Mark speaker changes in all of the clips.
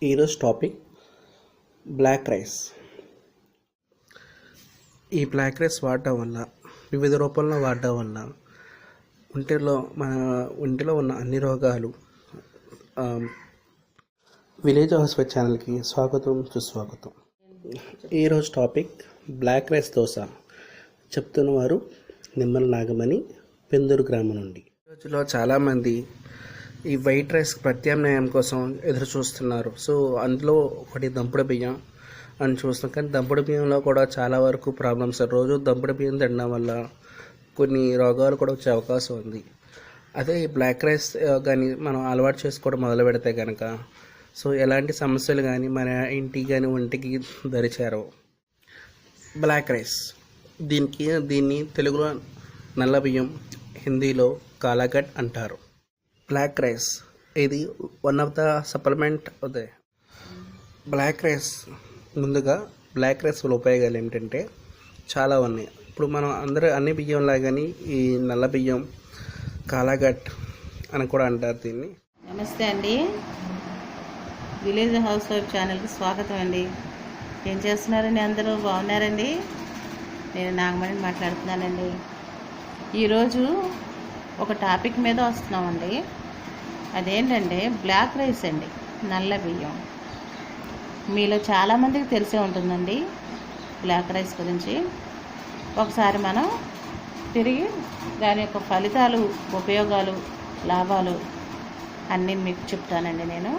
Speaker 1: ఈరోజు topic black rice. ఈ black rice వాడటం వల్ల, వివిధ రూపంలో వాడటం వల్ల ఒంటిలో ఉన్న అన్ని రోగాలు. విలేజ్ హౌస్వైఫ్ ఛానల్కి స్వాగతం, సుస్వాగతం. ఈరోజు టాపిక్ బ్లాక్ రైస్ దోశ. చెప్తున్నవారు నిమ్మల నాగమణి, పెందూరు గ్రామం నుండి. ఈ రోజులో చాలామంది ఈ వైట్ రైస్ ప్రత్యామ్నాయం కోసం ఎదురు చూస్తున్నారు. సో అందులో ఒకటి దంపుడు బియ్యం అని చూస్తాం. కానీ దంపుడు బియ్యంలో కూడా చాలా వరకు ప్రాబ్లమ్స్. రోజు దంపుడు బియ్యం తినడం వల్ల కొన్ని రోగాలు కూడా వచ్చే అవకాశం ఉంది. అదే ఈ బ్లాక్ రైస్ కానీ మనం అలవాటు చేసుకోవడం మొదలు పెడితే కనుక సో ఎలాంటి సమస్యలు కానీ మన ఇంటికి కానీ ఒంటికి దరిచేరవు. బ్లాక్ రైస్ దీన్ని తెలుగులో నల్ల బియ్యం, హిందీలో కాలాగట్ అంటారు. బ్లాక్ రైస్ ఇది వన్ ఆఫ్ ద సప్లిమెంట్ అదే బ్లాక్ రైస్. ముందుగా బ్లాక్ రైస్ ఉపయోగాలు ఏమిటంటే చాలా ఉన్నాయి. ఇప్పుడు మనం అన్ని బియ్యం లాగాని ఈ నల్ల బియ్యం కాలాగట్ అని కూడా అంటారు దీన్ని.
Speaker 2: నమస్తే అండి, విలేజ్ హౌస్ వైఫ్ ఛానల్కి స్వాగతం అండి. ఏం చేస్తున్నారండి? అందరూ బాగున్నారండి? నేను నాగమణిని మాట్లాడుతున్నానండి. ఈరోజు ఒక టాపిక్ మీద వస్తున్నామండి. అదేంటంటే బ్లాక్ రైస్ అండి, నల్ల బియ్యం. మీలో చాలామందికి తెలిసే ఉంటుందండి బ్లాక్ రైస్ గురించి. ఒకసారి మనం తిరిగి దాని యొక్క ఫలితాలు, ఉపయోగాలు, లాభాలు అన్నీ మీకు చెప్తానండి. నేను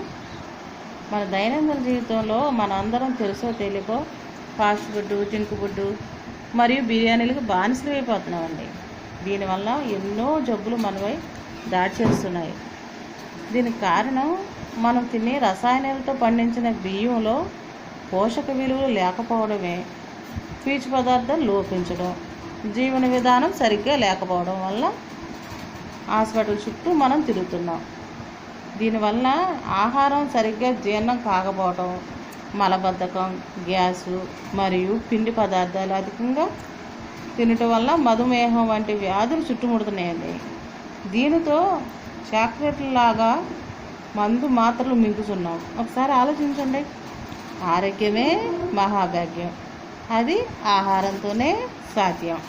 Speaker 2: మన దైనందిన జీవితంలో మనందరం తెలుసో తెలియకో ఫాస్ట్ ఫుడ్, జంక్ ఫుడ్ మరియు బిర్యానీలకు బానిసలు అయిపోతున్నామండి. దీనివల్ల ఎన్నో జబ్బులు మనపై దాడి చేస్తున్నాయి. దీనికి కారణం మనం తినే రసాయనాలతో పండించిన బియ్యంలో పోషక విలువలు లేకపోవడమే, పీచు పదార్థాలు లోపించడం, జీవన విధానం సరిగ్గా లేకపోవడం వల్ల హాస్పిటల్ చుట్టూ మనం తిరుగుతున్నాం. దీనివల్ల ఆహారం సరిగ్గా జీర్ణం కాకపోవడం, మలబద్ధకం, గ్యాసు మరియు పిండి పదార్థాలు అధికంగా తినటం వల్ల మధుమేహం వంటి వ్యాధులు చుట్టుముడుతున్నాయండి. దీనితో చాక్లెట్లాగా మాత్రలు మింగుతున్నాం. ఒకసారి ఆలోచించండి. ఆరోగ్యమే మహాభాగ్యం, అది ఆహారంతోనే సాధ్యం.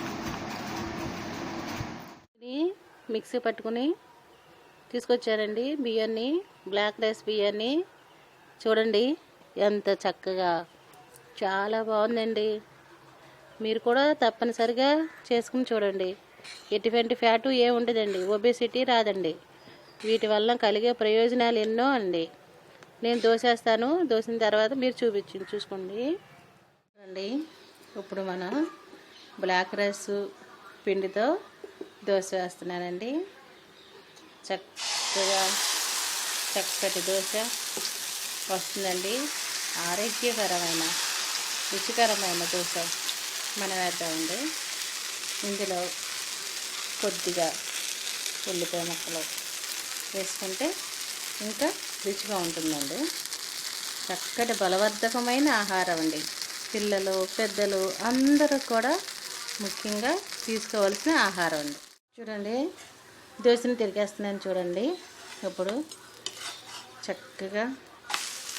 Speaker 2: మిక్సీ పట్టుకుని తీసుకొచ్చారండి బియ్యాన్ని, బ్లాక్ రైస్ బియ్యాన్ని. చూడండి ఎంత చక్కగా, చాలా బాగుందండి. మీరు కూడా తప్పనిసరిగా చేసుకుని చూడండి. ఎటువంటి ఫ్యాటు ఉండదండి, ఒబేసిటీ రాదండి. వీటి వల్ల కలిగే ప్రయోజనాలు ఎన్నో అండి. నేను దోసేస్తాను, దోసిన తర్వాత మీరు చూసుకోండి అండి. ఇప్పుడు మనం బ్లాక్ రైస్ పిండితో దోశ వేస్తున్నానండి. చక్కటి దోశ వస్తుందండి. ఆరోగ్యకరమైన, రుచికరమైన దోశ మనం వేద్దామండి. ఇందులో కొద్దిగా ఉల్లిపాయ ముక్కలు వేసుకుంటే ఇంకా రుచిగా ఉంటుందండి. చక్కటి బలవర్ధకమైన ఆహారం అండి. పిల్లలు, పెద్దలు అందరూ కూడా ముఖ్యంగా తీసుకోవాల్సిన ఆహారం అండి. చూడండి దోశని తిరిగేస్తున్నాను చూడండి. ఇప్పుడు చక్కగా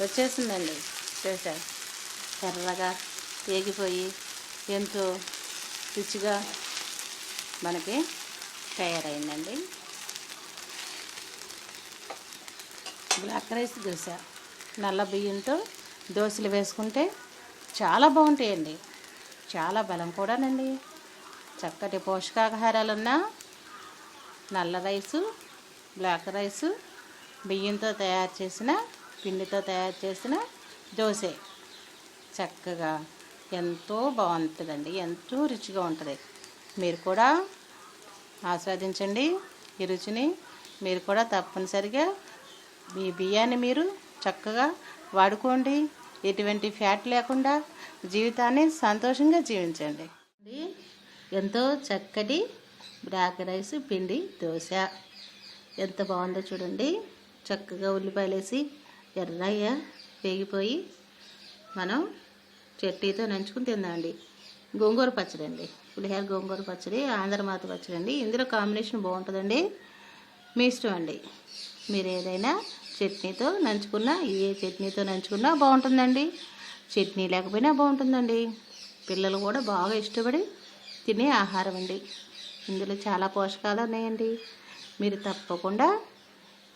Speaker 2: వచ్చేసిందండి దోశ. ఎర్రగా వేగిపోయి ఎంతో రుచిగా మనకి తయారైందండి బ్లాక్ రైస్ దోశ. నల్ల బియ్యంతో దోశలు వేసుకుంటే చాలా బాగుంటాయండి. చాలా బలం కూడానండి. చక్కటి పోషకాహారాలున్న నల్ల రైసు, బ్లాక్ రైసు, బియ్యంతో తయారు చేసిన, పిండితో తయారు చేసిన దోశ చక్కగా ఎంతో బాగుంటుందండి. ఎంతో రుచిగా ఉంటుంది. మీరు కూడా ఆస్వాదించండి ఈ రుచిని. మీరు కూడా తప్పనిసరిగా మీ బియ్యాన్ని మీరు చక్కగా వాడుకోండి. ఎటువంటి ఫ్యాట్ లేకుండా జీవితాన్ని సంతోషంగా జీవించండి. ఎంతో చక్కటి బ్లాక్ రైస్ పిండి దోశ ఎంత బాగుందో చూడండి. చక్కగా ఉల్లిపాయలు వేసి ఎర్రగా వేగిపోయి మనం చట్నీతో నంచుకుని తిందామండి. గోంగూర పచ్చడి అండి, పులిహోర గోంగూర పచ్చడి, ఆంధ్రమాత పచ్చడి అండి. ఇందులో కాంబినేషన్ బాగుంటుందండి. మీ ఇష్టం అండి, మీరు ఏదైనా చట్నీతో నంచుకున్నా, ఏ చట్నీతో నంచుకున్నా బాగుంటుందండి. చట్నీ లేకపోయినా బాగుంటుందండి. పిల్లలు కూడా బాగా ఇష్టపడి తినే ఆహారం అండి. ఇందులో చాలా పోషకాలు ఉన్నాయండి. మీరు తప్పకుండా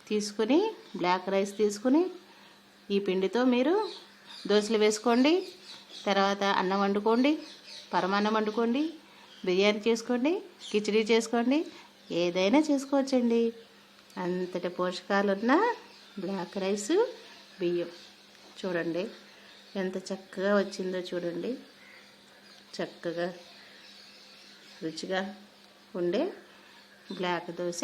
Speaker 2: తీసుకుని బ్లాక్ రైస్ తీసుకుని ఈ పిండితో మీరు దోశలు వేసుకోండి. తర్వాత అన్నం వండుకోండి, పరమాన్నం వండుకోండి, బిర్యానీ చేసుకోండి, కిచిడీ చేసుకోండి, ఏదైనా చేసుకోవచ్చండి. అంతటి పోషకాలు ఉన్న బ్లాక్ రైస్ బియ్యం చూడండి ఎంత చక్కగా వచ్చిందో చూడండి. చక్కగా రుచిగా ఉండే బ్లాక్ దోశ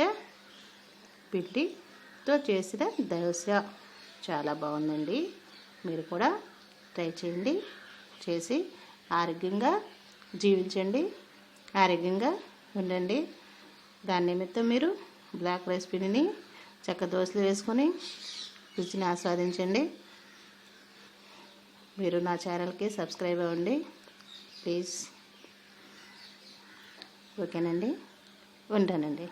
Speaker 2: పిండితో చేసిన దోశ చాలా బాగుందండి. మీరు కూడా ట్రై చేయండి. చేసి ఆరోగ్యంగా జీవించండి, ఆరోగ్యంగా ఉండండి. దాని నిమిత్తం మీరు బ్లాక్ రైస్ పిండిని చక్క దోశలు వేసుకొని రుచిని ఆస్వాదించండి. మీరు నా ఛానల్కి సబ్స్క్రైబ్ అవ్వండి ప్లీజ్. ఓకేనండి, ఉంటానండి.